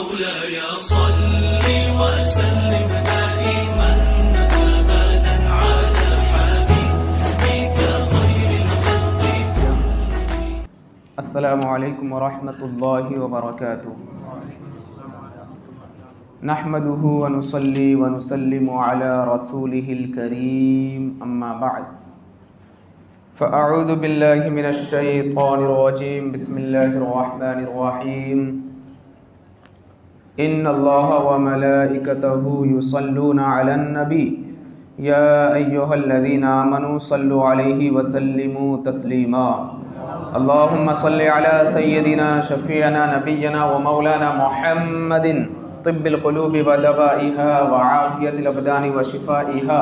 مولاي صل وسلم دائما أبدا على حبيبك خير الخلق كلهم. السلام علیکم ورحمۃ اللہ وبرکاتہ. نحمده ونصلي ونسلم على رسوله الكريم اما بعد فاعوذ بالله من الشيطان الرجيم. بسم الله الرحمن الرحيم. ان الله وملائكته يصلون على النبي يا ايها الذين آمنوا صلوا عليه وسلموا تسليما. اللهم صل على سيدنا شفيعنا نبينا ومولانا محمد طب القلوب ودوائها وعافية الأبدان وشفائها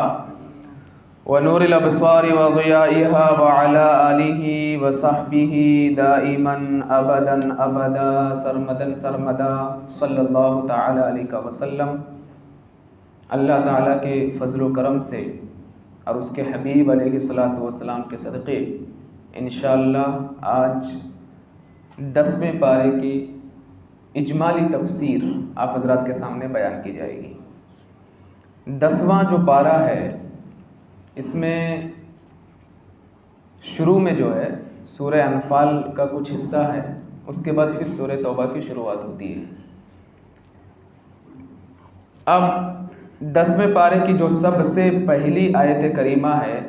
ونور الأبصار وضيائها وعلى آله وصحبه دائما أبدا أبدا سرمدا سرمدا صلی اللہ تعالی علیہ وسلم. اللہ تعالیٰ کے فضل و کرم سے اور اس کے حبیب علیہ الصلاۃ والسلام کے صدقے انشاءاللہ آج 10ویں پارے کی اجمالی تفسیر آپ حضرات کے سامنے بیان کی جائے گی. 10واں جو پارہ ہے اس میں شروع میں جو ہے سورہ انفال کا کچھ حصہ ہے، اس کے بعد پھر سورہ توبہ کی شروعات ہوتی ہے. اب 10ویں پارے کی جو سب سے پہلی آیت کریمہ ہے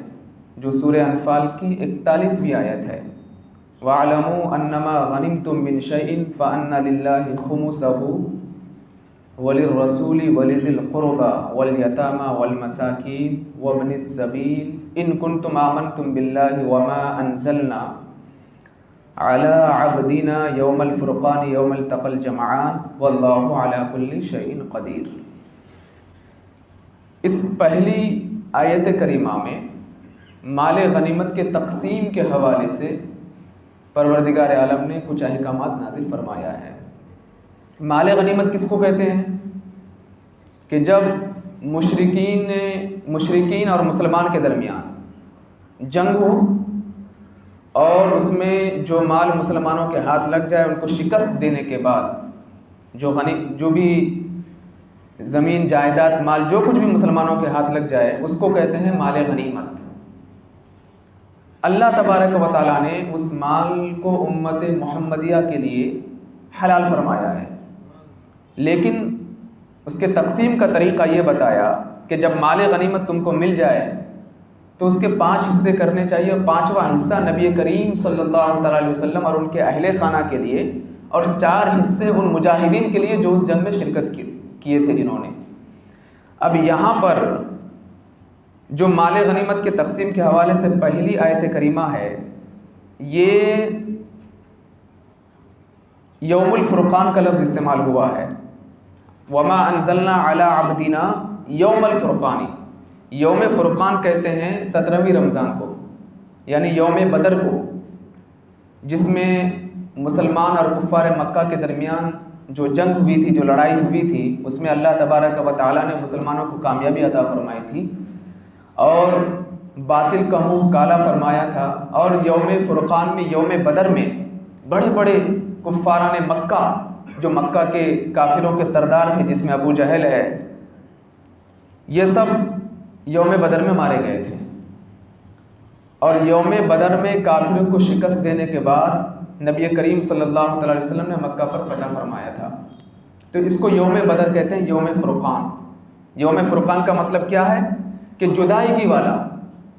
جو سورہ انفال کی 41ویں آیت ہے، وَاعْلَمُوا أَنَّمَا غَنِمْتُم مِّن شَيْءٍ فَأَنَّ لِلَّهِ خُمُسَهُ وَلِلرَّسُولِ وَلِذِي الْقُرْبَى وَالْيَتَامَى وَالْمَسَاكِينِ وَابْنِ السَّبِيلِ إِن كُنتُمْ آمَنتُم بِاللَّهِ وَمَا أَنزَلْنَا عَلَى عَبْدِنَا يَوْمَ الْفُرْقَانِ يَوْمَ الْتَقَى الْجَمْعَانِ وَاللَّهُ عَلَى كُلِّ شَيْءٍ قَدِيرٌ. اس پہلی آیت کریمہ میں مال غنیمت کے تقسیم کے حوالے سے پروردگار عالم نے کچھ احکامات نازل فرمایا ہے. مال غنیمت کس کو کہتے ہیں؟ کہ جب مشرکین اور مسلمان کے درمیان جنگ ہو اور اس میں جو مال مسلمانوں کے ہاتھ لگ جائے، ان کو شکست دینے کے بعد جو بھی زمین جائیداد مال جو کچھ بھی مسلمانوں کے ہاتھ لگ جائے اس کو کہتے ہیں مال غنیمت. اللہ تبارک و تعالیٰ نے اس مال کو امت محمدیہ کے لیے حلال فرمایا ہے، لیکن اس کے تقسیم کا طریقہ یہ بتایا کہ جب مال غنیمت تم کو مل جائے تو اس کے 5 حصے کرنے چاہیے، اور 5واں حصہ نبی کریم صلی اللہ علیہ وسلم اور ان کے اہل خانہ کے لیے، اور 4 حصے ان مجاہدین کے لیے جو اس جنگ میں شرکت کیے تھے جنہوں نے. اب یہاں پر جو مال غنیمت کے تقسیم کے حوالے سے پہلی آیت کریمہ ہے، یہ یوم الفرقان کا لفظ استعمال ہوا ہے. وما انزلنا علی عبدنا یوم الفرقان. یوم فرقان کہتے ہیں 17ویں رمضان کو، یعنی یوم بدر کو، جس میں مسلمان اور کفار مکہ کے درمیان جو جنگ ہوئی تھی، جو لڑائی ہوئی تھی، اس میں اللہ تبارک و تعالیٰ نے مسلمانوں کو کامیابی عطا فرمائی تھی اور باطل کا منہ کالا فرمایا تھا. اور یوم فرقان میں، یوم بدر میں بڑے بڑے کفاران مکہ، جو مکہ کے کافروں کے سردار تھے جس میں ابو جہل ہے، یہ سب یوم بدر میں مارے گئے تھے. اور یوم بدر میں کافروں کو شکست دینے کے بعد نبی کریم صلی اللہ علیہ وسلم نے مکہ پر فتح فرمایا تھا. تو اس کو یوم بدر کہتے ہیں، یوم فرقان. یوم فرقان کا مطلب کیا ہے؟ کہ جدائیگی والا،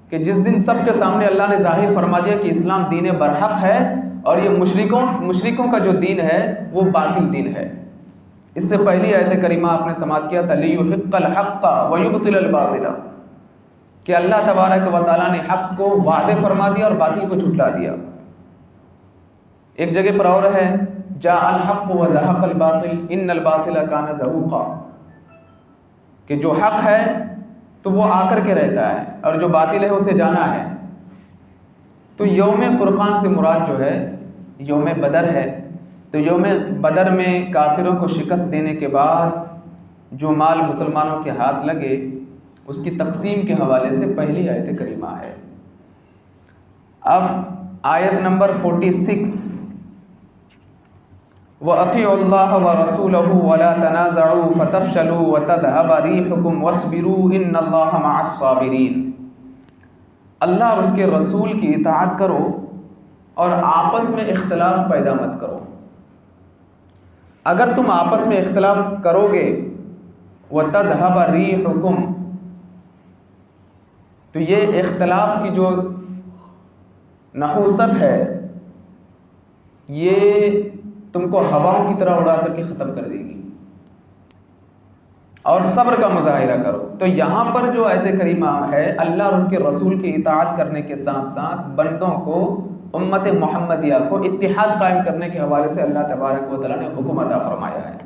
کہ جس دن سب کے سامنے اللہ نے ظاہر فرما دیا کہ اسلام دین برحق ہے اور یہ مشرکوں کا جو دین ہے وہ باطل دین ہے. اس سے پہلی آیت کریمہ آپ نے سماعت کیا تھا لِيُحِقَّ الْحَقَّ وَيُبْطِلَ الْبَاطِلَ، کہ اللہ تبارک و تعالیٰ نے حق کو واضح فرما دیا اور باطل کو جھٹلا دیا. ایک جگہ پر اور ہے جاء الحق وزهق الباطل ان الباطل كان زهوقا، کہ جو حق ہے تو وہ آ کر کے رہتا ہے اور جو باطل ہے اسے جانا ہے. تو یوم فرقان سے مراد جو ہے یوم بدر ہے. تو یوم بدر میں کافروں کو شکست دینے کے بعد جو مال مسلمانوں کے ہاتھ لگے اس کی تقسیم کے حوالے سے پہلی آیت کریمہ ہے. اب آیت نمبر 46 وَأَطِيعُوا اللَّهَ وَرَسُولَهُ وَلَا تَنَازَعُوا فَتَفْشَلُوا وَتَذْهَبَ رِيحُكُمْ وَاصْبِرُوا إِنَّ اللَّهَ مَعَ الصَّابِرِينَ۔ اللہ اور اس کے رسول کی اطاعت کرو اور آپس میں اختلاف پیدا مت کرو۔ اگر تم آپس میں اختلاف کرو گے وَتَذْهَبَ رِيحُكُمْ، تو یہ اختلاف کی جو نحوست ہے یہ تم کو ہواؤں کی طرح اڑا کر کے ختم کر دے گی، اور صبر کا مظاہرہ کرو۔ تو یہاں پر جو آیت کریمہ ہے اللہ اور اس کے رسول کی اطاعت کرنے کے ساتھ ساتھ بندوں کو، امت محمدیہ کو اتحاد قائم کرنے کے حوالے سے اللہ تبارک و تعالیٰ نے حکم عطا فرمایا ہے۔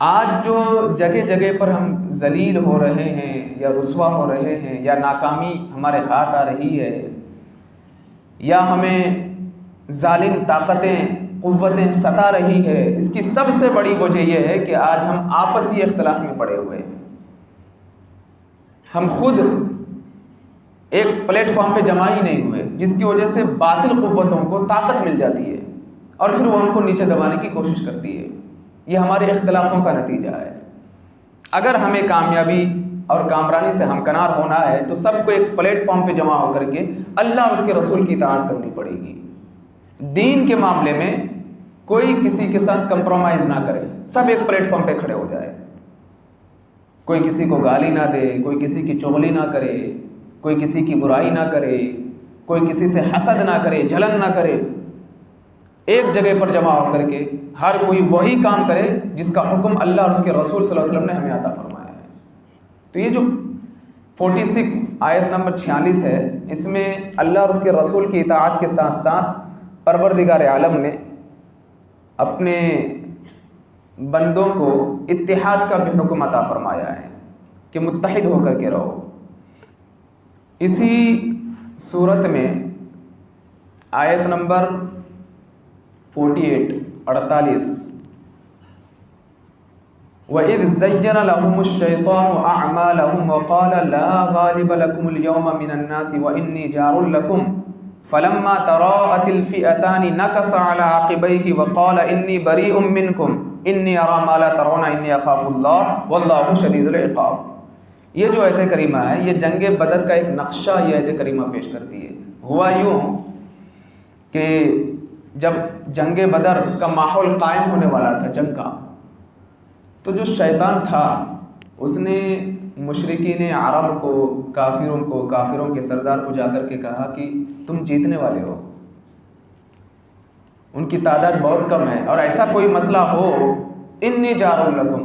آج جو جگہ جگہ پر ہم ذلیل ہو رہے ہیں یا رسوا ہو رہے ہیں یا ناکامی ہمارے ہاتھ آ رہی ہے یا ہمیں ظالم طاقتیں قوتیں ستا رہی ہے، اس کی سب سے بڑی وجہ یہ ہے کہ آج ہم آپسی اختلاف میں پڑے ہوئے ہیں۔ ہم خود ایک پلیٹ فارم پہ جمع ہی نہیں ہوئے، جس کی وجہ سے باطل قوتوں کو طاقت مل جاتی ہے اور پھر وہ ہم کو نیچے دبانے کی کوشش کرتی ہے۔ یہ ہمارے اختلافوں کا نتیجہ ہے۔ اگر ہمیں کامیابی اور کامرانی سے ہمکنار ہونا ہے تو سب کو ایک پلیٹ فارم پہ جمع ہو کر کے اللہ اور اس کے رسول کی اطاعت کرنی پڑے گی۔ دین کے معاملے میں کوئی کسی کے ساتھ کمپرومائز نہ کرے، سب ایک پلیٹ فارم پہ کھڑے ہو جائے، کوئی کسی کو گالی نہ دے، کوئی کسی کی چغلی نہ کرے، کوئی کسی کی برائی نہ کرے، کوئی کسی سے حسد نہ کرے، جلن نہ کرے، ایک جگہ پر جمع ہو کر کے ہر کوئی وہی کام کرے جس کا حکم اللہ اور اس کے رسول صلی اللہ علیہ وسلم نے ہمیں عطا فرمایا ہے۔ تو یہ جو 46 آیت نمبر 46 ہے، اس میں اللہ اور اس کے رسول کی اطاعت کے ساتھ ساتھ پروردگار عالم نے اپنے بندوں کو اتحاد کا بھی حکم عطا فرمایا ہے کہ متحد ہو کر کے رہو۔ اسی صورت میں آیت نمبر 48 وَإِذْ زَيَّنَ لَهُمُ الشَّيْطَانُ أَعْمَالَهُمْ وَقَالَ لَا غَالِبَ لَكُمُ الْيَوْمَ مِنَ النَّاسِ وَإِنِّي جَارٌ لَكُمْ فَلَمَّا تَرَاءَتِ الْفِئَتَانِ نَكَصَ عَلَى عَقِبَيْهِ وَقَالَ إِنِّي بَرِيءٌ مِّنكُمْ إِنِّي أَرَىٰ مَا لَا تَرَوْنَ إِنِّي أَخَافُ اللَّهَ وَاللَّهُ شَدِيدُ الْعِقَابِ۔ یہ جو آیت کریمہ ہے یہ جنگ بدر کا ایک نقشہ یہ آیت کریمہ پیش کرتی ہے۔ ہوا یوں کہ جب جنگ بدر کا ماحول قائم ہونے والا تھا جنگ کا، تو جو شیطان تھا اس نے مشرکین عرب کو، کافروں کے سردار کو جا کر کے کہا کہ تم جیتنے والے ہو، ان کی تعداد بہت کم ہے، اور ایسا کوئی مسئلہ ہو انی جار لکم،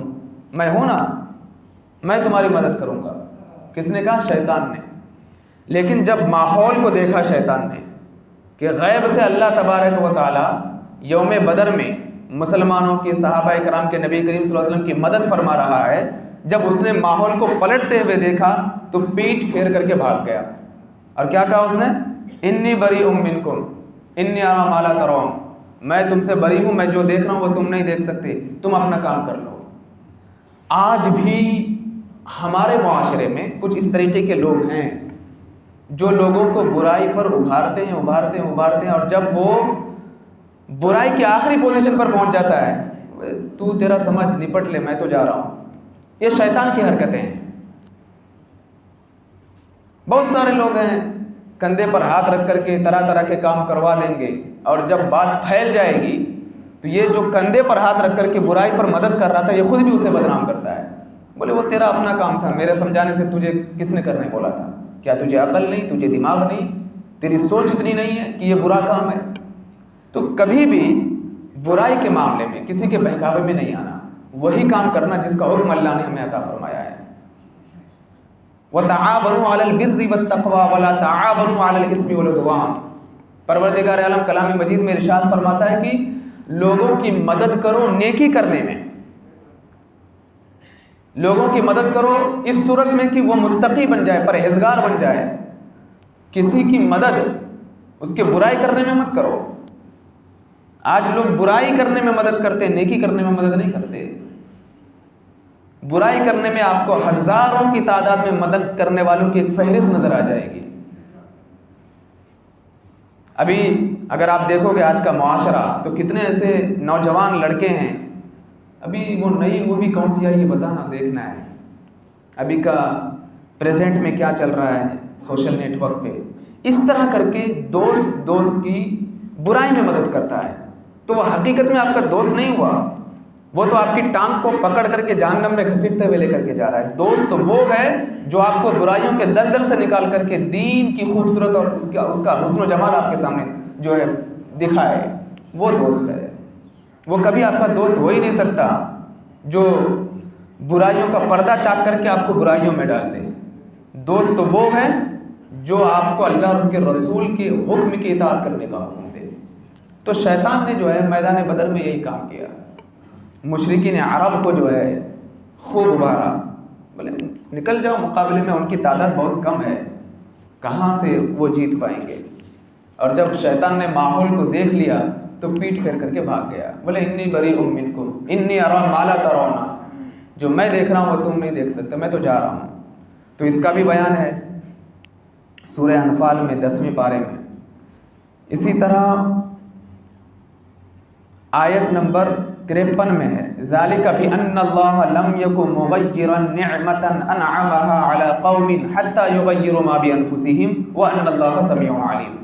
میں ہوں نا، میں تمہاری مدد کروں گا۔ کس نے کہا؟ شیطان نے۔ لیکن جب ماحول کو دیکھا شیطان نے کہ غیب سے اللہ تبارک و تعالی یوم بدر میں مسلمانوں کے، صحابہ کرام کے، نبی کریم صلی اللہ علیہ وسلم کی مدد فرما رہا ہے، جب اس نے ماحول کو پلٹتے ہوئے دیکھا تو پیٹ پھیر کر کے بھاگ گیا، اور کیا کہا اس نے؟ انی بریء منکم انی اری ما لا ترون، میں تم سے بری ہوں، میں جو دیکھ رہا ہوں وہ تم نہیں دیکھ سکتے، تم اپنا کام کر لو۔ آج بھی ہمارے معاشرے میں کچھ اس طریقے کے لوگ ہیں جو لوگوں کو برائی پر ابھارتے ہیں، اور جب وہ برائی کی آخری پوزیشن پر پہنچ جاتا ہے، تو تیرا سمجھ نپٹ لے، میں تو جا رہا ہوں۔ یہ شیطان کی حرکتیں ہیں۔ بہت سارے لوگ ہیں کندھے پر ہاتھ رکھ کر کے طرح طرح کے کام کروا دیں گے، اور جب بات پھیل جائے گی تو یہ جو کندھے پر ہاتھ رکھ کر کے برائی پر مدد کر رہا تھا یہ خود بھی اسے بدنام کرتا ہے۔ بولے وہ تیرا اپنا کام تھا، میرے سمجھانے سے تجھے کس نے کرنے بولا تھا؟ کیا تجھے عقل نہیں، تجھے دماغ نہیں، تیری سوچ اتنی نہیں ہے کہ یہ برا کام ہے؟ تو کبھی بھی برائی کے معاملے میں کسی کے بہکاوے میں نہیں آنا، وہی کام کرنا جس کا حکم اللہ نے ہمیں عطا فرمایا ہے۔ وَتَعَاوَنُوا عَلَى الْبِرِّ وَالتَّقْوَىٰ وَلَا تَعَاوَنُوا عَلَى الْإِثْمِ وَالْعُدْوَانِ۔ پروردگار عالم کلام مجید میں ارشاد فرماتا ہے کہ لوگوں کی مدد کرو نیکی کرنے میں، لوگوں کی مدد کرو اس صورت میں کہ وہ متقی بن جائے، پرہیزگار بن جائے۔ کسی کی مدد اس کے برائی کرنے میں مت کرو۔ آج لوگ برائی کرنے میں مدد کرتے ہیں، نیکی کرنے میں مدد نہیں کرتے۔ برائی کرنے میں آپ کو ہزاروں کی تعداد میں مدد کرنے والوں کی ایک فہرست نظر آ جائے گی۔ ابھی اگر آپ دیکھو گے آج کا معاشرہ تو کتنے ایسے نوجوان لڑکے ہیں، ابھی وہ نئی مووی کون سی آئی یہ بتانا، دیکھنا ہے ابھی کا پریزنٹ میں کیا چل رہا ہے سوشل نیٹ ورک پہ، اس طرح کر کے دوست کی برائی میں مدد کرتا ہے، تو وہ حقیقت میں آپ کا دوست نہیں ہوا، وہ تو آپ کی ٹانگ کو پکڑ کر کے جہنم میں گھسیٹتے ہوئے لے کر کے جا رہا ہے۔ دوست وہ ہے جو آپ کو برائیوں کے دلدل سے نکال کر کے دین کی خوبصورت اور اس کا حسن و جمال آپ کے سامنے جو ہے دکھائے، وہ دوست ہے۔ وہ کبھی آپ کا دوست ہو ہی نہیں سکتا جو برائیوں کا پردہ چاک کر کے آپ کو برائیوں میں ڈال دے۔ دوست تو وہ ہے جو آپ کو اللہ اور اس کے رسول کے حکم کی اطاعت کرنے کا حکم دے۔ تو شیطان نے جو ہے میدان بدر میں یہی کام کیا، مشرکین عرب کو جو ہے خوب ابھارا، بولے نکل جاؤ مقابلے میں، ان کی تعداد بہت کم ہے، کہاں سے وہ جیت پائیں گے۔ اور جب شیطان نے ماحول کو دیکھ لیا تو پیٹ پھیر کر کے بھاگ گیا، بولے انی بریء منکم انی اری ما لا ترون، جو میں دیکھ رہا ہوں وہ تم نہیں دیکھ سکتے، میں تو جا رہا ہوں۔ تو اس کا بھی بیان ہے سورہ انفال میں 10ویں پارے میں۔ اسی طرح آیت نمبر 53 میں ہے ذالک بأن اللہ لم یکن مغیرا نعمۃ انعمها علی قوم حتی یغیروا ما بانفسہم وان اللہ سمیع علیم۔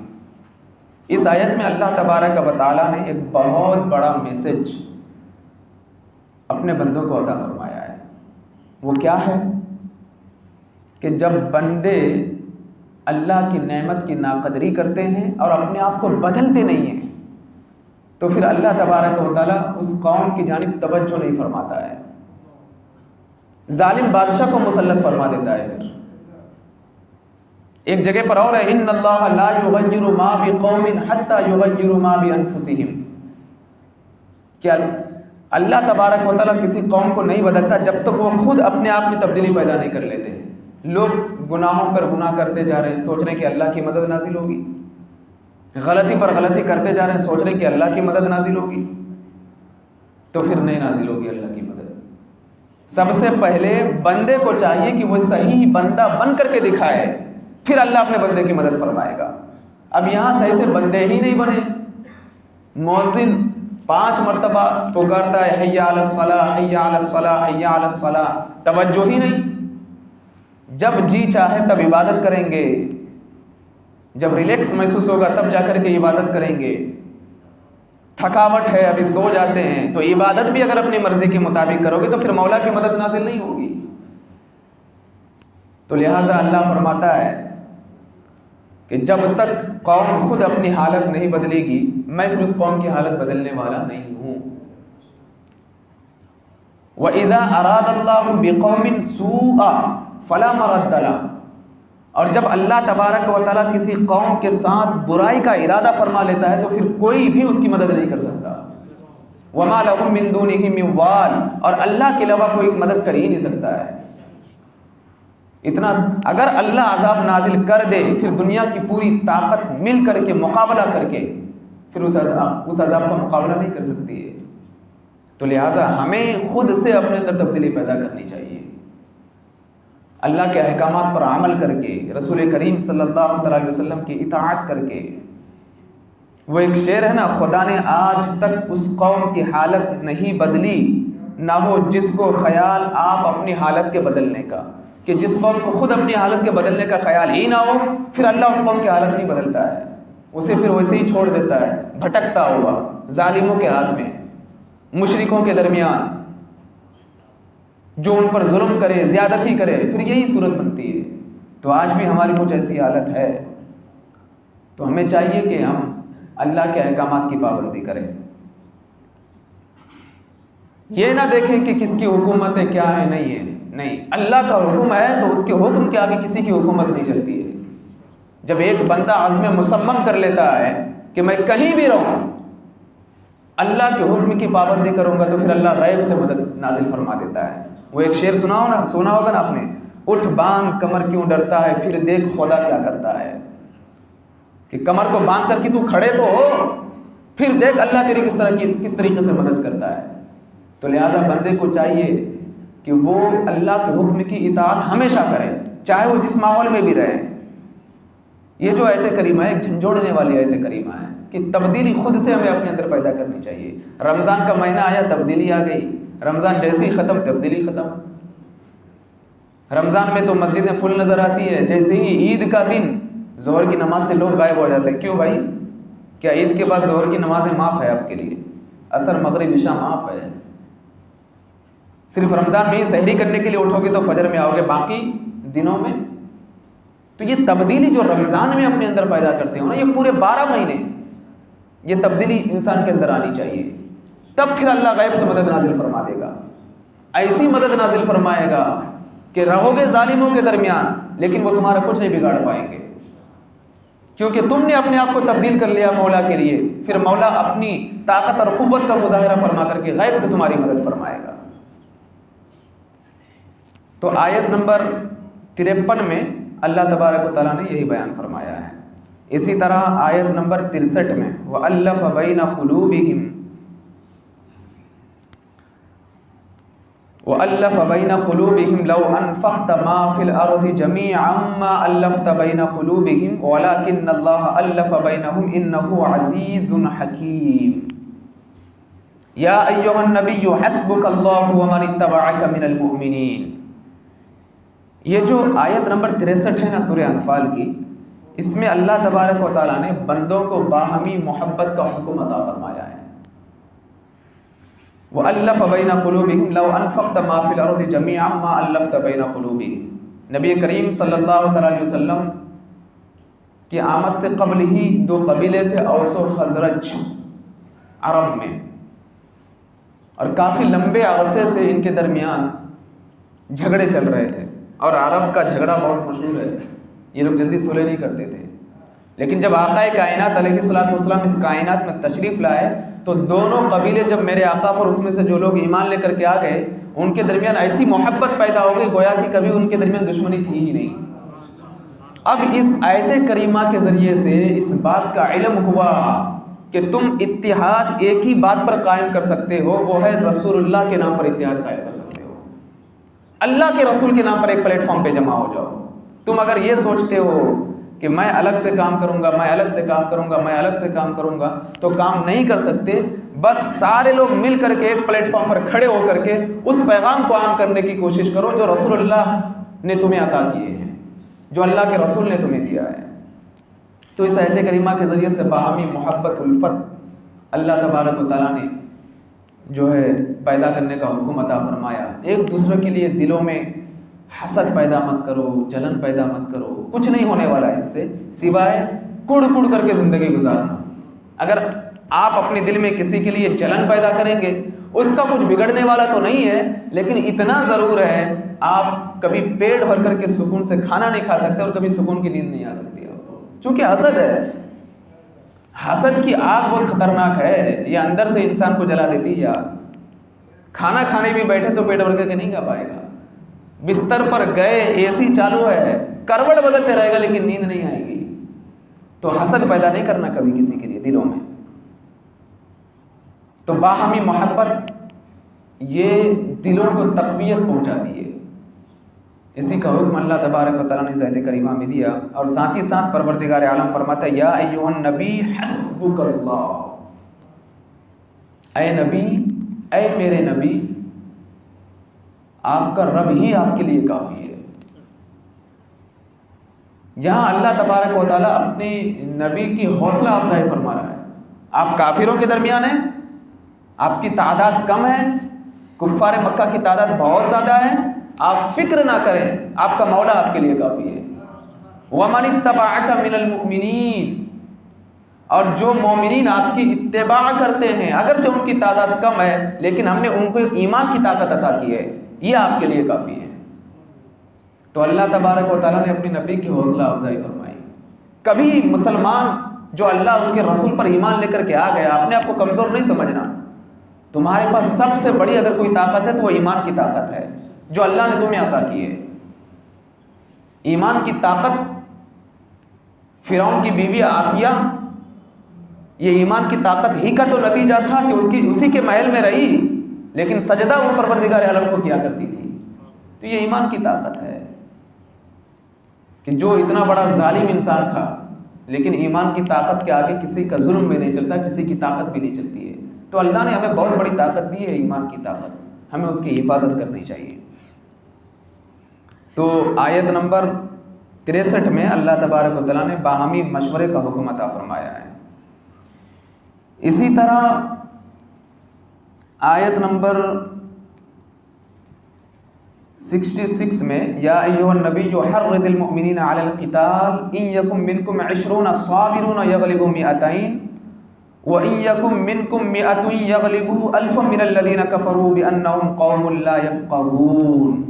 اس آیت میں اللہ تبارک و تعالیٰ نے ایک بہت بڑا میسج اپنے بندوں کو عطا فرمایا ہے۔ وہ کیا ہے کہ جب بندے اللہ کی نعمت کی ناقدری کرتے ہیں اور اپنے آپ کو بدلتے نہیں ہیں تو پھر اللہ تبارک و تعالیٰ اس قوم کی جانب توجہ نہیں فرماتا ہے، ظالم بادشاہ کو مسلط فرما دیتا ہے۔ پھر ایک جگہ پر اور ہے ان اللہ لا یغیر ما بقوم حتی یغیروا ما بانفسہم، کیا اللہ تبارک و تعالیٰ کسی قوم کو نہیں بدلتا جب تک وہ خود اپنے آپ میں تبدیلی پیدا نہیں کر لیتے۔ لوگ گناہوں پر گناہ کرتے جا رہے ہیں، سوچ رہے ہیں کہ اللہ کی مدد نازل ہوگی، غلطی پر غلطی کرتے جا رہے ہیں، سوچ رہے ہیں کہ اللہ کی مدد نازل ہوگی، تو پھر نہیں نازل ہوگی اللہ کی مدد۔ سب سے پہلے بندے کو چاہیے کہ وہ صحیح بندہ بن کر کے دکھائے، پھر اللہ اپنے بندے کی مدد فرمائے گا۔ اب یہاں صحیح سے بندے ہی نہیں بنے، مؤذن 5 مرتبہ پکارتا ہے حی علی الصلاۃ حی علی الصلاۃ حی علی الصلاۃ، توجہ ہی نہیں۔ جب جی چاہے تب عبادت کریں گے، جب ریلیکس محسوس ہوگا تب جا کر کے عبادت کریں گے، تھکاوٹ ہے ابھی سو جاتے ہیں، تو عبادت بھی اگر اپنی مرضی کے مطابق کرو گے تو پھر مولا کی مدد نازل نہیں ہوگی۔ تو لہٰذا اللہ فرماتا ہے کہ جب تک قوم خود اپنی حالت نہیں بدلے گی میں پھر اس قوم کی حالت بدلنے والا نہیں ہوں۔ وَإِذَا أَرَادَ اللَّهُ بِقَوْمٍ سُوءًا فَلَا مَرَدَّ لَهُ، اور جب اللہ تبارک و تعالیٰ کسی قوم کے ساتھ برائی کا ارادہ فرما لیتا ہے تو پھر کوئی بھی اس کی مدد نہیں کر سکتا۔ وَمَا لَهُم مِّن دُونِهِ مِن وَالٍ، اور اللہ کے علاوہ کوئی مدد کر ہی نہیں سکتا ہے۔ اتنا اگر اللہ عذاب نازل کر دے پھر دنیا کی پوری طاقت مل کر کے مقابلہ کر کے پھر اس عذاب کا مقابلہ نہیں کر سکتی ہے۔ تو لہٰذا ہمیں خود سے اپنے اندر تبدیلی پیدا کرنی چاہیے، اللہ کے احکامات پر عمل کر کے، رسول کریم صلی اللہ علیہ وسلم کی اطاعت کر کے۔ وہ ایک شعر ہے نا، خدا نے آج تک اس قوم کی حالت نہیں بدلی نہ ہو جس کو خیال آپ اپنی حالت کے بدلنے کا، کہ جس قوم کو خود اپنی حالت کے بدلنے کا خیال ہی نہ ہو پھر اللہ اس قوم کی حالت نہیں بدلتا ہے، اسے پھر ویسے ہی چھوڑ دیتا ہے بھٹکتا ہوا ظالموں کے ہاتھ میں، مشرکوں کے درمیان، جو ان پر ظلم کرے زیادتی کرے، پھر یہی صورت بنتی ہے۔ تو آج بھی ہماری کچھ ایسی حالت ہے، تو ہمیں چاہیے کہ ہم اللہ کے احکامات کی پابندی کریں، یہ نہ دیکھیں کہ کس کی حکومت ہے کیا ہے، نہیں ہے، نہیں، اللہ کا حکم ہے تو اس کے حکم کے آگے کسی کی حکومت نہیں چلتی ہے۔ جب ایک بندہ عزم مصمم کر لیتا ہے کہ میں کہیں بھی رہوں اللہ کے حکم کی پابندی کروں گا تو پھر اللہ غیب سے مدد نازل فرما دیتا ہے۔ وہ ایک شعر سنا ہوگا نا آپ نے، اٹھ باندھ کمر کیوں ڈرتا ہے پھر دیکھ خدا کیا کرتا ہے، کہ کمر کو باندھ کر کے تو کھڑے تو ہو، پھر دیکھ اللہ تیری کس طریقے سے مدد کرتا ہے۔ تو لہٰذا بندے کو چاہیے کہ وہ اللہ کے حکم کی اطاعت ہمیشہ کرے، چاہے وہ جس ماحول میں بھی رہے۔ یہ جو آیت کریمہ ہے ایک جھنجھوڑنے والی آیت کریمہ ہے کہ تبدیلی خود سے ہمیں اپنے اندر پیدا کرنی چاہیے. رمضان کا مہینہ آیا تبدیلی آ گئی, رمضان جیسے ہی ختم تبدیلی ختم. رمضان میں تو مسجدیں فل نظر آتی ہے, جیسے ہی عید کا دن ظہر کی نماز سے لوگ غائب ہو جاتے ہیں. کیوں بھائی؟ کیا عید کے بعد ظہر کی نمازیں معاف ہے آپ کے لیے؟ عصر مغرب عشاء معاف ہے. صرف رمضان میں ہی سحری کرنے کے لیے اٹھو گے تو فجر میں آؤ گے, باقی دنوں میں. تو یہ تبدیلی جو رمضان میں اپنے اندر پیدا کرتے ہو نا, یہ پورے 12 مہینے یہ تبدیلی انسان کے اندر آنی چاہیے. تب پھر اللہ غیب سے مدد نازل فرما دے گا. ایسی مدد نازل فرمائے گا کہ رہو گے ظالموں کے درمیان لیکن وہ تمہارا کچھ نہیں بگاڑ پائیں گے, کیونکہ تم نے اپنے آپ کو تبدیل کر لیا مولا کے لیے. پھر مولا اپنی طاقت اور قوت کا مظاہرہ فرما کر کے غیب سے تمہاری مدد فرمائے گا. تو آیت نمبر 53 میں اللہ تبارک و تعالیٰ نے یہی بیان فرمایا ہے. اسی طرح آیت نمبر 63 میں وَأَلَّفَ بَيْنَ قُلُوبِهِمْ وَأَلَّفَ بَيْنَ قُلُوبِهِمْ لَوْ أَنفَقْتَ مَا فِي الْأَرْضِ جَمِيعًا مَا أَلَّفْتَ بَيْنَ قُلُوبِهِمْ وَلَكِنَّ اللَّهَ أَلَّفَ بَيْنَهُمْ إِنَّهُ عَزِيزٌ حَكِيمٌ. يَا أَيُّهَا النَّبِيُّ حَسْبُكَ اللَّهُ وَمَنِ اتَّبَعَكَ مِنَ الْمُؤْمِنِينَ. یہ جو آیت نمبر 63 ہے نا سورہ انفال کی, اس میں اللہ تبارک و تعالیٰ نے بندوں کو باہمی محبت کا حکم عطا فرمایا ہے. وَأَلَّفَ بَيْنَ قُلُوبِهِمْ لَوْ أَنفَقْتَ مَا فِي الْأَرْضِ جَمِيعًا مَا أَلَّفْتَ بَيْنَ قُلُوبِهِمْ. نبی کریم صلی اللہ تعالیٰ علیہ وسلم کی آمد سے قبل ہی 2 قبیلے تھے, اوس و خزرج, عرب میں, اور کافی لمبے عرصے سے ان کے درمیان جھگڑے چل رہے تھے. اور عرب کا جھگڑا بہت مشہور ہے, یہ لوگ جلدی صلح نہیں کرتے تھے. لیکن جب آقا کائنات علیہ الصلوۃ والسلام اس کائنات میں تشریف لائے تو دونوں قبیلے جب میرے آقا پر اس میں سے جو لوگ ایمان لے کر کے آ گئے, ان کے درمیان ایسی محبت پیدا ہو گئی گویا کہ کبھی ان کے درمیان دشمنی تھی ہی نہیں. اب اس آیت کریمہ کے ذریعے سے اس بات کا علم ہوا کہ تم اتحاد ایک ہی بات پر قائم کر سکتے ہو, وہ ہے رسول اللہ کے نام پر اتحاد قائم کر سکتے ہو. اللہ کے رسول کے نام پر ایک پلیٹ فارم پہ جمع ہو جاؤ. تم اگر یہ سوچتے ہو کہ میں الگ سے کام کروں گا, میں الگ سے کام کروں گا, میں الگ سے کام کروں گا, تو کام نہیں کر سکتے. بس سارے لوگ مل کر کے ایک پلیٹ فارم پر کھڑے ہو کر کے اس پیغام کو عام کرنے کی کوشش کرو جو رسول اللہ نے تمہیں عطا کیے ہیں, جو اللہ کے رسول نے تمہیں دیا ہے. تو اس آیت کریمہ کے ذریعے سے باہمی محبت الفت اللہ تبارک و تعالیٰ نے جو ہے پیدا کرنے کا حکم عطا فرمایا. ایک دوسرے کے لیے دلوں میں حسد پیدا مت کرو, جلن پیدا مت کرو, کچھ نہیں ہونے والا ہے اس سے سوائے کڑ کڑ کر کے زندگی گزارنا. اگر آپ اپنے دل میں کسی کے لیے جلن پیدا کریں گے, اس کا کچھ بگڑنے والا تو نہیں ہے, لیکن اتنا ضرور ہے آپ کبھی پیٹ بھر کر کے سکون سے کھانا نہیں کھا سکتے اور کبھی سکون کی نیند نہیں آ سکتی آپ کو, چونکہ حسد ہے. حسد کی آگ بہت خطرناک ہے, یہ اندر سے انسان کو جلا دیتی ہے. کھانا کھانے بھی بیٹھے تو پیٹ بھر کے نہیں کھا پائے گا, بستر پر گئے اے سی چالو ہے, کروٹ بدلتے رہے گا لیکن نیند نہیں آئے گی. تو حسد پیدا نہیں کرنا کبھی کسی کے لیے دلوں میں. تو باہمی محبت یہ دلوں کو تقویت پہنچاتی ہے. اسی کا حکم اللہ تبارک و تعالیٰ نے آیت کریمہ میں دیا, اور ساتھ ہی ساتھ پروردگار عالم فرماتا ہے یا ایھا النبی حسبک اللہ. اے نبی, اے میرے نبی, آپ کا رب ہی آپ کے لیے کافی ہے. یہاں اللہ تبارک و تعالیٰ اپنے نبی کی حوصلہ افزائی فرما رہا ہے. آپ کافروں کے درمیان ہیں, آپ کی تعداد کم ہے, کفار مکہ کی تعداد بہت زیادہ ہے, آپ فکر نہ کریں, آپ کا مولا آپ کے لیے کافی ہے. وَمَنِ اتَّبَعَكَ مِنَ الْمُؤْمِنِينَ, اور جو مومنین آپ کی اتباع کرتے ہیں اگرچہ ان کی تعداد کم ہے لیکن ہم نے ان کو ایمان کی طاقت عطا کی ہے, یہ آپ کے لیے کافی ہے. تو اللہ تبارک و تعالیٰ نے اپنے نبی کی حوصلہ افزائی فرمائی. کبھی مسلمان جو اللہ اس کے رسول پر ایمان لے کر کے آ گیا, اپنے آپ کو کمزور نہیں سمجھنا. تمہارے پاس سب سے بڑی اگر کوئی طاقت ہے تو وہ ایمان کی طاقت ہے جو اللہ نے تمہیں عطا کی ہے. ایمان کی طاقت فرعون کی بیوی آسیہ, یہ ایمان کی طاقت ہی کا تو نتیجہ تھا کہ اسی کے محل میں رہی لیکن سجدہ وہ پروردگار عالم کو کیا کرتی تھی. تو یہ ایمان کی طاقت ہے کہ جو اتنا بڑا ظالم انسان تھا لیکن ایمان کی طاقت کے آگے کسی کا ظلم بھی نہیں چلتا، کسی کی طاقت بھی نہیں چلتی ہے۔ تو اللہ نے ہمیں بہت بڑی طاقت دی ہے، ایمان کی طاقت، ہمیں اس کی حفاظت کرنی چاہیے۔ تو آیت نمبر 63 میں اللہ تبارک و تعالیٰ نے باہمی مشورے کا حکم عطا فرمایا ہے۔ اسی طرح آیت نمبر 66 میں یا ایھا النبی حرض المؤمنین علی القتال ان یکم منکم 20 صابرون یغلبوا 200 وان یکم منکم 100 یغلبوا 1000 من الذین کفروا بانہم قوم لا یفقہون۔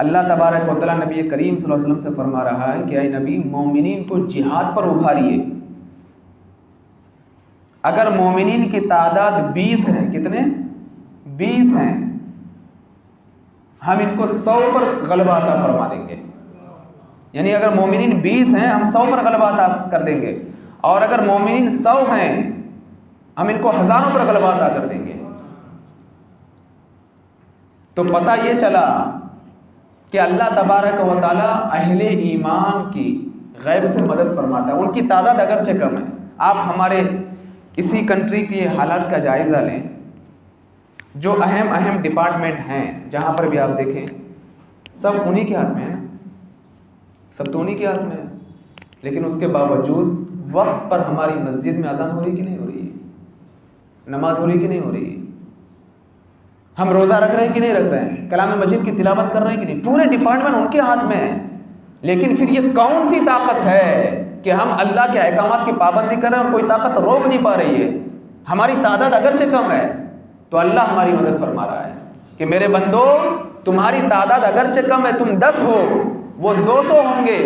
اللہ تبارک و تعالیٰ نبی کریم صلی اللہ علیہ وسلم سے فرما رہا ہے کہ اے نبی، مومنین کو جہاد پر ابھاریے۔ اگر مومنین کی تعداد 20 ہیں، کتنے؟ 20 ہیں، ہم ان کو 100 پر غلبہ عطا فرما دیں گے۔ یعنی اگر مومنین 20 ہیں، ہم 100 پر غلبہ عطا کر دیں گے، اور اگر مومنین 100 ہیں، ہم ان کو ہزاروں پر غلبہ عطا کر دیں گے۔ تو پتہ یہ چلا کہ اللہ تبارک و تعالیٰ اہل ایمان کی غیب سے مدد فرماتا ہے۔ ان کی تعداد اگرچہ کم ہے۔ آپ ہمارے اسی کنٹری کی حالات کا جائزہ لیں، جو اہم ڈپارٹمنٹ ہیں جہاں پر بھی آپ دیکھیں، سب انہی کے ہاتھ میں ہے نا، سب تو انہی کے ہاتھ میں ہے۔ لیکن اس کے باوجود وقت پر ہماری مسجد میں اذان ہو رہی کہ نہیں ہو رہی ہے؟ نماز ہو رہی کہ نہیں ہو رہی ہے؟ ہم روزہ رکھ رہے ہیں کہ نہیں رکھ رہے ہیں؟ کلام مجید کی تلاوت کر رہے ہیں کہ نہیں؟ پورے ڈپارٹمنٹ ان کے ہاتھ میں ہے۔ لیکن پھر یہ کون سی طاقت ہے کہ ہم اللہ کے احکامات کی پابندی کر رہے ہیں اور کوئی طاقت روک نہیں پا رہی ہے؟ ہماری تعداد اگرچہ کم ہے، تو اللہ ہماری مدد فرما رہا ہے کہ میرے بندو، تمہاری تعداد اگرچہ کم ہے، تم 10 ہو، وہ 200 ہوں گے،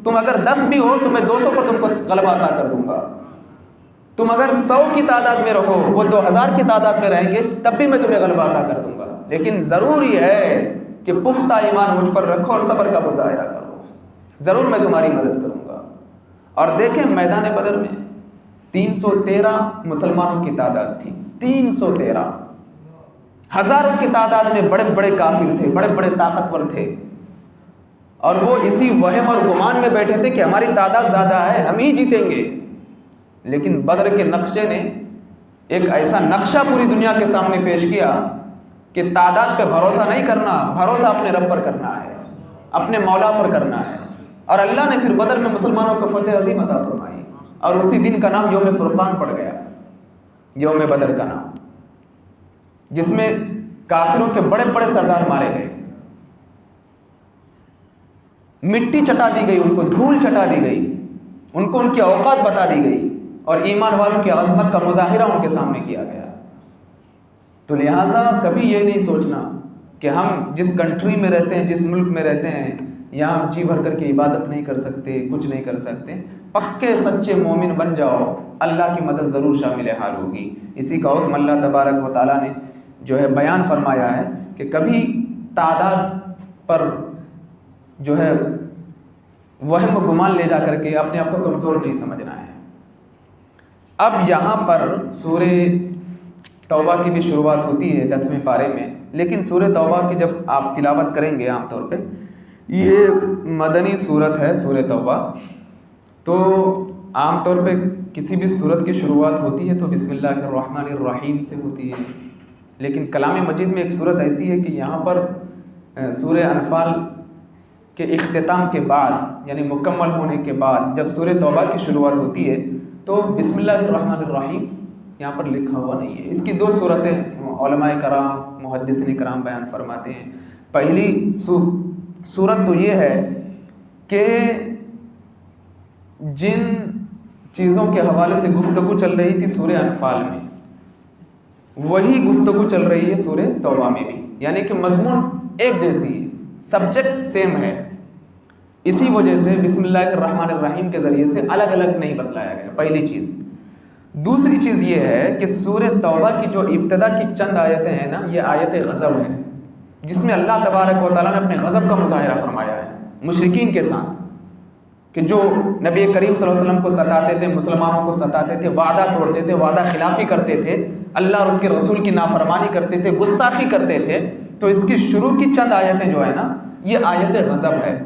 تم اگر 10 بھی ہو تو میں 200 پر تم کو غلبہ عطا کر دوں گا۔ تم اگر 100 کی تعداد میں رہو، وہ 2000 کی تعداد میں رہیں گے، تب بھی میں تمہیں غلبہ عطا کر دوں گا۔ لیکن ضروری ہے کہ پختہ ایمان مجھ پر رکھو اور صبر کا مظاہرہ کرو، ضرور میں تمہاری مدد کروں گا۔ اور دیکھیں میدان بدر میں 313 مسلمانوں کی تعداد تھی، 313، ہزاروں کی تعداد میں بڑے بڑے کافر تھے، بڑے بڑے طاقتور تھے، اور وہ اسی وہم اور گمان میں بیٹھے تھے کہ ہماری تعداد زیادہ ہے، ہم ہی جیتیں گے۔ لیکن بدر کے نقشے نے ایک ایسا نقشہ پوری دنیا کے سامنے پیش کیا کہ تعداد پہ بھروسہ نہیں کرنا، بھروسہ اپنے رب پر کرنا ہے، اپنے مولا پر کرنا ہے۔ اور اللہ نے پھر بدر میں مسلمانوں کو فتح عظیم عطا فرمائی، اور اسی دن کا نام یوم فرقان پڑ گیا، یوم بدر کا نام، جس میں کافروں کے بڑے بڑے سردار مارے گئے، مٹی چٹا دی گئی، ان کو دھول چٹا دی گئی، ان کو ان کی اوقات بتا دی گئی، اور ایمان والوں کی عظمت کا مظاہرہ ان کے سامنے کیا گیا۔ تو لہٰذا کبھی یہ نہیں سوچنا کہ ہم جس کنٹری میں رہتے ہیں، جس ملک میں رہتے ہیں، یہاں ہم جی بھر کر کے عبادت نہیں کر سکتے، کچھ نہیں کر سکتے۔ پکے سچے مومن بن جاؤ، اللہ کی مدد ضرور شامل حال ہوگی۔ اسی کا حکم اللہ تبارک و تعالیٰ نے جو ہے بیان فرمایا ہے کہ کبھی تعداد پر جو ہے وہم و گمان لے جا کر کے اپنے آپ کو کمزور نہیں سمجھنا ہے۔ اب یہاں پر سورہ توبہ کی بھی شروعات ہوتی ہے 10ویں پارے میں، لیکن سورہ توبہ کی جب آپ تلاوت کریں گے عام طور پہ، یہ مدنی صورت ہے سورہ توبہ، تو عام طور پہ کسی بھی صورت کی شروعات ہوتی ہے تو بسم اللہ الرحمن الرحیم سے ہوتی ہے، لیکن کلام مجید میں ایک صورت ایسی ہے کہ یہاں پر سورہ انفال کے اختتام کے بعد، یعنی مکمل ہونے کے بعد جب سورہ توبہ کی شروعات ہوتی ہے تو بسم اللہ الرحمن الرحیم یہاں پر لکھا ہوا نہیں ہے۔ اس کی 2 صورتیں علماء کرام، محدثین کرام بیان فرماتے ہیں۔ پہلی صورت تو یہ ہے کہ جن چیزوں کے حوالے سے گفتگو چل رہی تھی سورہ انفال میں، وہی گفتگو چل رہی ہے سورہ توبہ میں بھی، یعنی کہ مضمون ایک جیسی ہے، سبجیکٹ سیم ہے۔ اسی وجہ سے بسم اللہ الرحمن الرحیم کے ذریعے سے الگ الگ نہیں بتلایا گیا، پہلی چیز۔ دوسری چیز یہ ہے کہ سورہ توبہ کی جو ابتدا کی چند آیتیں ہیں نا، یہ آیت غضب ہے، جس میں اللہ تبارک و تعالیٰ نے اپنے غضب کا مظاہرہ فرمایا ہے مشرکین کے ساتھ، کہ جو نبی کریم صلی اللہ علیہ وسلم کو ستاتے تھے، مسلمانوں کو ستاتے تھے، وعدہ توڑتے تھے، وعدہ خلافی کرتے تھے، اللہ اور اس کے رسول کی نافرمانی کرتے تھے، گستاخی کرتے تھے۔ تو اس کی شروع کی چند آیتیں جو ہے نا، یہ آیت غضب ہے۔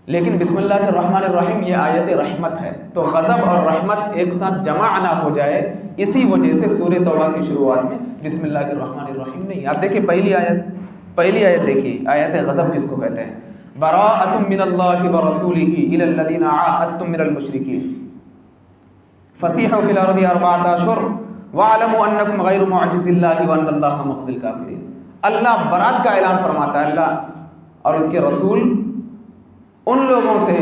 لیکن بسم اللہ الرحمن الرحیم یہ آیت رحمت ہے، تو غضب اور رحمت ایک ساتھ جمع نہ ہو جائے، اسی وجہ سے سورہ توبہ کی شروعات میں بسم اللہ الرحمن الرحیم نہیں۔ آپ دیکھیں پہلی آیت دیکھیے، آیت غضب کس کو کہتے ہیں؟ براءۃ من اللہ ورسولہ الی الذین عاہدتم من المشرکین فسیحوا فی الارض اربعۃ اشہر واعلموا انکم غیر معجز اللہ وان اللہ مخزی الکافرین۔ اللہ برات کا اعلان فرماتا ہے، اللہ اور اس کے رسول ان لوگوں سے،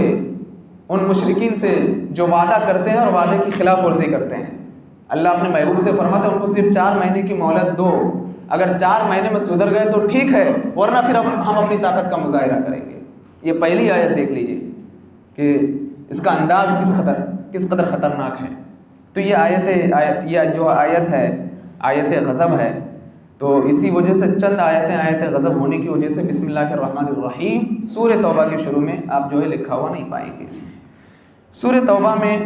ان مشرکین سے جو وعدہ کرتے ہیں اور وعدے کی خلاف ورزی کرتے ہیں۔ اللہ اپنے محبوب سے فرماتا ہے ان کو صرف 4 مہینے کی مہلت دو، اگر 4 مہینے میں سدھر گئے تو ٹھیک ہے، ورنہ پھر ہم اپنی طاقت کا مظاہرہ کریں گے۔ یہ پہلی آیت دیکھ لیجئے کہ اس کا انداز کس قدر خطرناک ہے۔ تو یہ جو آیت ہے آیت غضب ہے، تو اسی وجہ سے چند آیت غضب ہونے کی وجہ سے بسم اللہ الرحمن الرحیم سورہ توبہ کے شروع میں آپ جو ہے لکھا ہوا نہیں پائیں گے۔ سورہ توبہ میں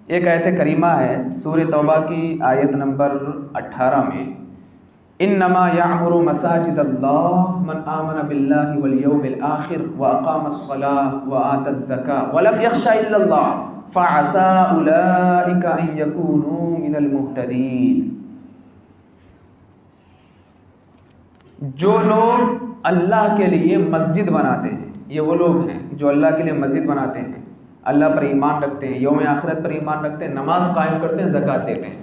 ایک آیت کریمہ ہے، سورہ توبہ کی آیت نمبر 18 میں انما یعمر مساجد اللہ من آمن باللہ والیوم الآخر واقام الصلاة وآت الزکاة ولم یخش الا اللہ فعسى اولئک ان یکونوا من المہتدین۔ جو لوگ اللہ کے لیے مسجد بناتے ہیں، یہ وہ لوگ ہیں جو اللہ کے لیے مسجد بناتے ہیں، اللہ پر ایمان رکھتے ہیں، یوم آخرت پر ایمان رکھتے ہیں، نماز قائم کرتے ہیں، زکوٰۃ دیتے ہیں۔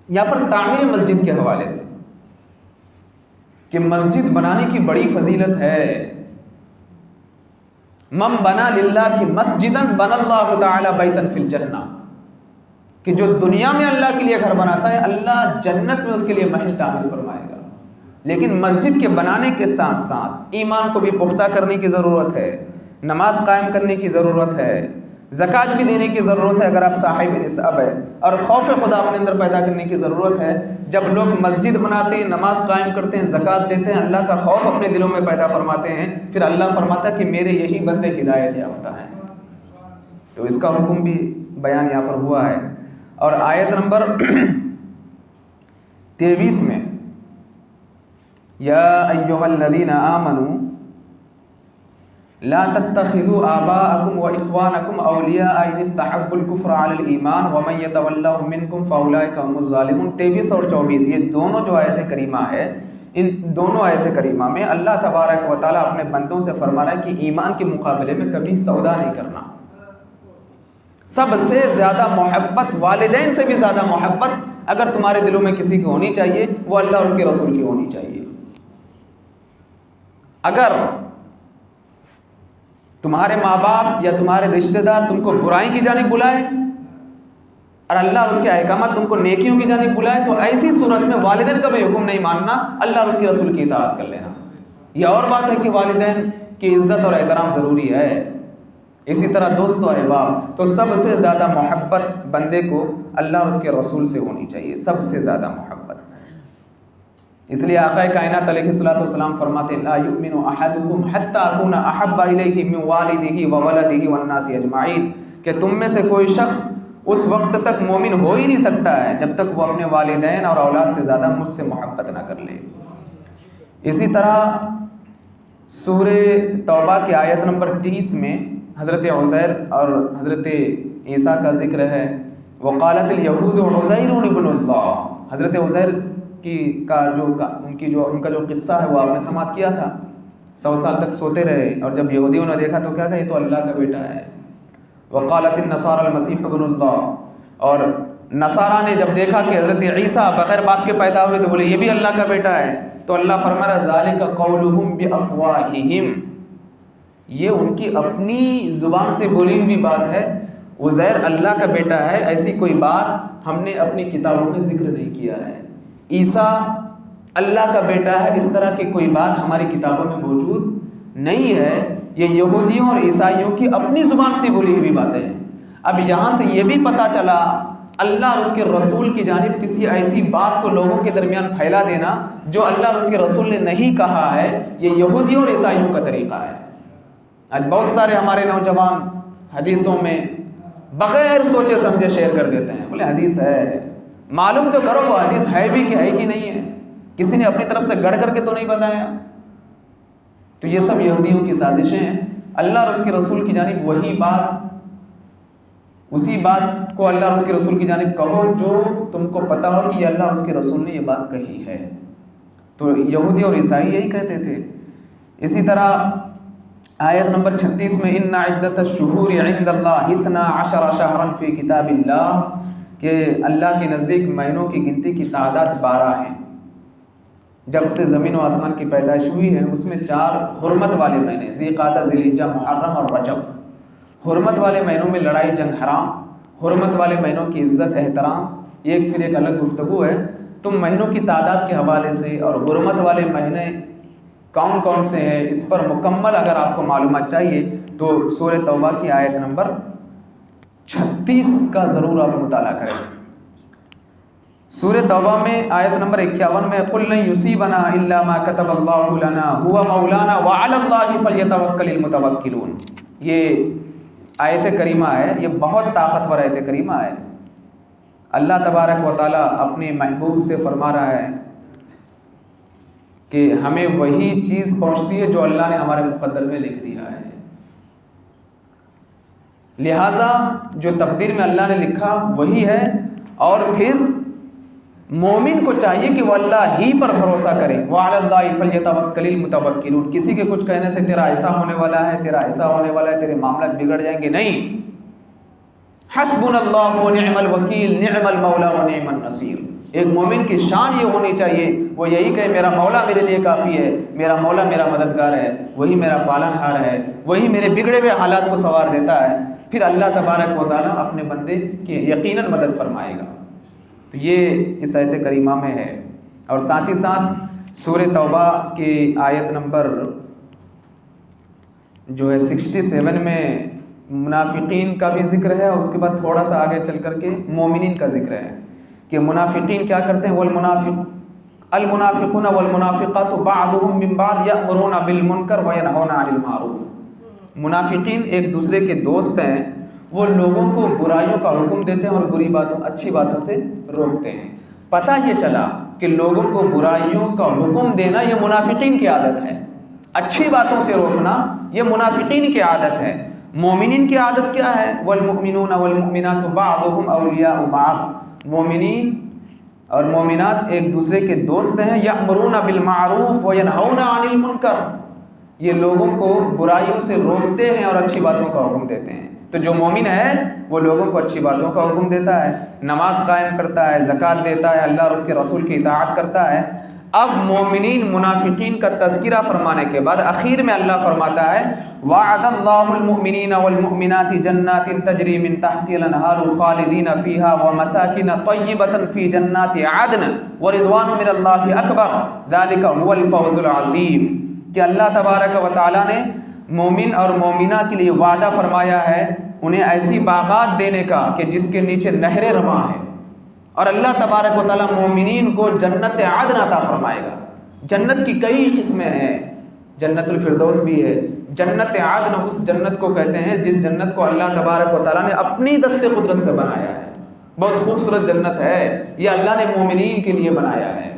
یہاں پر تعمیر مسجد کے حوالے سے کہ مسجد بنانے کی بڑی فضیلت ہے۔ من بنا للہ کی مسجدن بنا اللہ تعالی بیتن فی الجنہ، کہ جو دنیا میں اللہ کے لیے گھر بناتا ہے اللہ جنت میں اس کے لیے محل تعمیر فرمائے گا۔ لیکن مسجد کے بنانے کے ساتھ ساتھ ایمان کو بھی پختہ کرنے کی ضرورت ہے، نماز قائم کرنے کی ضرورت ہے، زکوٰۃ بھی دینے کی ضرورت ہے اگر آپ صاحب نصاب ہے، اور خوف خدا اپنے اندر پیدا کرنے کی ضرورت ہے۔ جب لوگ مسجد بناتے ہیں، نماز قائم کرتے ہیں، زکوٰۃ دیتے ہیں، اللہ کا خوف اپنے دلوں میں پیدا فرماتے ہیں، پھر اللہ فرماتا ہے کہ میرے یہی بندے ہدایت یافتہ ہیں۔ تو اس کا حکم بھی بیان یہاں پر ہوا ہے۔ اور آیت نمبر 23 میں یا ایھا الذین آمنوا لا تتخذوا آباءکم واخوانکم اولیاء ان استحبوا الکفر علی الایمان ومن یتولہم منکم فاولئک هم الظالمون۔ 23 اور 24 یہ دونوں جو آیت کریمہ ہے، ان دونوں آیت کریمہ میں اللہ تبارک و تعالیٰ اپنے بندوں سے فرما رہا ہے کہ ایمان کے مقابلے میں کبھی سودا نہیں کرنا۔ سب سے زیادہ محبت، والدین سے بھی زیادہ محبت اگر تمہارے دلوں میں کسی کی ہونی چاہیے وہ اللہ اور اس کے رسول کی ہونی چاہیے۔ اگر تمہارے ماں باپ یا تمہارے رشتہ دار تم کو برائی کی جانب بلائے اور اللہ اور اس کے احکامات تم کو نیکیوں کی جانب بلائے، تو ایسی صورت میں والدین کا بھی حکم نہیں ماننا، اللہ اور اس کے رسول کی اطاعت کر لینا۔ یہ اور بات ہے کہ والدین کی عزت اور احترام ضروری ہے، اسی طرح دوست و احباب، تو سب سے زیادہ محبت بندے کو اللہ اور اس کے رسول سے ہونی چاہیے، سب سے زیادہ محبت۔ اس لیے آقا کائنات علیہ الصلوۃ والسلام فرماتے لا یؤمن احدکم حتی اکون احب الیہ من والدہ وولدہ والناس اجمعین، کہ تم میں سے کوئی شخص اس وقت تک مومن ہو ہی نہیں سکتا ہے جب تک وہ اپنے والدین اور اولاد سے زیادہ مجھ سے محبت نہ کر لے۔ اسی طرح سورہ توبہ کی آیت نمبر 30 میں حضرت عزیر اور حضرت عیسیٰ کا ذکر ہے۔ وقالت الیہود عزیر ابن اللہ، حضرت عزیر ان کا جو قصہ ہے وہ آپ نے سماعت کیا تھا، 100 سال تک سوتے رہے، اور جب یہودیوں نے دیکھا تو کیا کہا یہ تو اللہ کا بیٹا ہے۔ وقالت النصارى المسیح ابن اللہ، اور نصارہ نے جب دیکھا کہ حضرت عیسیٰ بغیر باپ کے پیدا ہوئے تو بولے یہ بھی اللہ کا بیٹا ہے، تو اللہ فرما رہا ذالک قولہم بافواہہم، یہ ان کی اپنی زبان سے بولی ہوئی بات ہے، عزیر اللہ کا بیٹا ہے، ایسی کوئی بات ہم نے اپنی کتابوں میں ذکر نہیں کیا ہے۔ عیسیٰ اللہ کا بیٹا ہے، اس طرح کی کوئی بات ہماری کتابوں میں موجود نہیں ہے، یہ یہودیوں اور عیسائیوں کی اپنی زبان سے بولی ہوئی باتیں ہیں۔ اب یہاں سے یہ بھی پتہ چلا اللہ اور اس کے رسول کی جانب کسی ایسی بات کو لوگوں کے درمیان پھیلا دینا جو اللہ اور اس کے رسول نے نہیں کہا ہے، یہ یہودیوں اور عیسائیوں کا طریقہ ہے۔ آج بہت سارے ہمارے نوجوان حدیثوں میں بغیر سوچے سمجھے شیئر کر دیتے ہیں، بولے حدیث ہے، معلوم تو کرو وہ حدیث ہے بھی کہ ہے کہ نہیں ہے، کسی نے اپنی طرف سے گڑھ کر کے تو نہیں بتایا۔ تو یہ سب یہودیوں کی سازشیں ہیں، اللہ اور اس کے رسول کی جانب اسی بات کو اللہ اور اس کے رسول کی جانب کہو جو تم کو پتہ ہو کہ یہ اللہ اور اس کے رسول نے یہ بات کہی ہے۔ تو یہودی اور عیسائی یہی کہتے تھے۔ اسی طرح آیت نمبر 36 میں ان عدت الشہور عند اللہ 12 شہرا فی کتاب اللہ، کہ اللہ کے نزدیک مہینوں کی گنتی کی تعداد 12 ہے۔ جب سے زمین و آسمان کی پیدائش ہوئی ہے اس میں 4 حرمت والے مہینے ذی قعدہ، ذی الحجہ، محرم اور رجب۔ حرمت والے مہینوں میں لڑائی جنگ حرام، حرمت والے مہینوں کی عزت احترام، پھر ایک الگ گفتگو ہے۔ تم مہینوں کی تعداد کے حوالے سے اور حرمت والے مہینے کون کون سے ہیں اس پر مکمل اگر آپ کو معلومات چاہیے تو سورہ توبہ کی آیت نمبر 36 کا ضرور آپ مطالعہ کریں۔ سورہ توبہ میں آیت نمبر 51 میں قُلْ لَن يُصِيبَنَا إِلَّا مَا كَتَبَ اللَّهُ لَنَا هُوَ مَوْلَانَا وَعَلَى اللَّهِ فَلْيَتَوَكَّلِ الْمُتَوَكِّلُونَ۔ یہ آیت کریمہ ہے، یہ بہت طاقتور آیت کریمہ ہے۔ اللہ تبارک و تعالیٰ اپنے محبوب سے فرما رہا ہے کہ ہمیں وہی چیز پہنچتی ہے جو اللہ نے ہمارے مقدر میں لکھ دیا ہے، لہٰذا جو تقدیر میں اللہ نے لکھا وہی ہے۔ اور پھر مومن کو چاہیے کہ وہ اللہ ہی پر بھروسہ کرے۔ وَعَلَى اللَّهِ فَلْيَتَوَكَّلِ الْمُتَوَكِّلُونَ۔ کسی کے کچھ کہنے سے تیرا ایسا ہونے والا ہے، تیرا ایسا ہونے والا ہے، تیرے معاملات بگڑ جائیں گے، نہیں۔ حسبنا اللہ ونعم الوکیل نعم المولا ونعم النصیر۔ ایک مومن کی شان یہ ہونی چاہیے، وہ یہی کہ میرا مولا میرے لیے کافی ہے، میرا مولا میرا مددگار ہے، وہی میرا پالن ہار ہے، وہی میرے بگڑے ہوئے حالات کو سنوار دیتا ہے۔ پھر اللہ تبارک و تعالیٰ اپنے بندے کی یقیناً مدد فرمائے گا۔ تو یہ اس آیت کریمہ میں ہے۔ اور ساتھ ہی ساتھ سورہ توبہ کی آیت نمبر جو ہے 67 میں منافقین کا بھی ذکر ہے، اور اس کے بعد تھوڑا سا آگے چل کر کے مومنین کا ذکر ہے کہ منافقین کیا کرتے ہیں۔ المنافقون والمنافقات بعضهم من بعض یأمرون بالمنکر وینہون عن المعروف۔ منافقین ایک دوسرے کے دوست ہیں، وہ لوگوں کو برائیوں کا حکم دیتے ہیں اور بری باتوں اچھی باتوں سے روکتے ہیں۔ پتہ یہ چلا کہ لوگوں کو برائیوں کا حکم دینا یہ منافقین کی عادت ہے، اچھی باتوں سے روکنا یہ منافقین کی عادت ہے۔ مومنین کی عادت کیا ہے؟ والمؤمنون والمؤمنات بعضهم اولیاء بعض۔ مومنین اور مومنات ایک دوسرے کے دوست ہیں۔ یأمرون بالمعروف وینہون عن المنکر، یہ لوگوں کو برائیوں سے روکتے ہیں اور اچھی باتوں کا حکم دیتے ہیں۔ تو جو مومن ہے وہ لوگوں کو اچھی باتوں کا حکم دیتا ہے، نماز قائم کرتا ہے، زکوٰۃ دیتا ہے، اللہ اور اس کے رسول کی اطاعت کرتا ہے۔ اب مومنین منافقین کا تذکرہ فرمانے کے بعد آخر میں اللہ فرماتا ہے وعد اللہ المؤمنین والمؤمنات جنات تجری من تحتها الانہار خالدین فیہا ومساکن طیبۃ فی جنات عدن ورضوان من اللہ اکبر ذلک هو الفوز العظیم۔ کہ اللہ تبارک و تعالیٰ نے مومن اور مومنہ کے لیے وعدہ فرمایا ہے انہیں ایسی باغات دینے کا کہ جس کے نیچے نہریں رواں ہیں، اور اللہ تبارک و تعالیٰ مومنین کو جنت عدن عطا فرمائے گا۔ جنت کی کئی قسمیں ہیں، جنت الفردوس بھی ہے۔ جنت عدن اس جنت کو کہتے ہیں جس جنت کو اللہ تبارک و تعالیٰ نے اپنی دست قدرت سے بنایا ہے۔ بہت خوبصورت جنت ہے، یہ اللہ نے مومنین کے لیے بنایا ہے،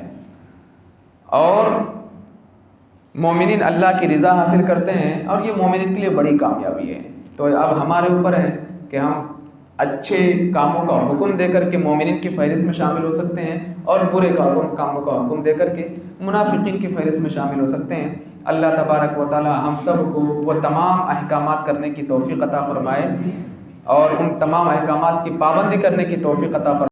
اور مومنین اللہ کی رضا حاصل کرتے ہیں، اور یہ مومنین کے لیے بڑی کامیابی ہے۔ تو اب ہمارے اوپر ہے کہ ہم اچھے کاموں کا حکم دے کر کے مومنین کی فہرست میں شامل ہو سکتے ہیں، اور برے کاموں کا حکم دے کر کے منافقین کی فہرست میں شامل ہو سکتے ہیں۔ اللہ تبارک و تعالی ہم سب کو وہ تمام احکامات کرنے کی توفیق عطا فرمائے، اور ان تمام احکامات کی پابندی کرنے کی توفیق عطا فرمائے۔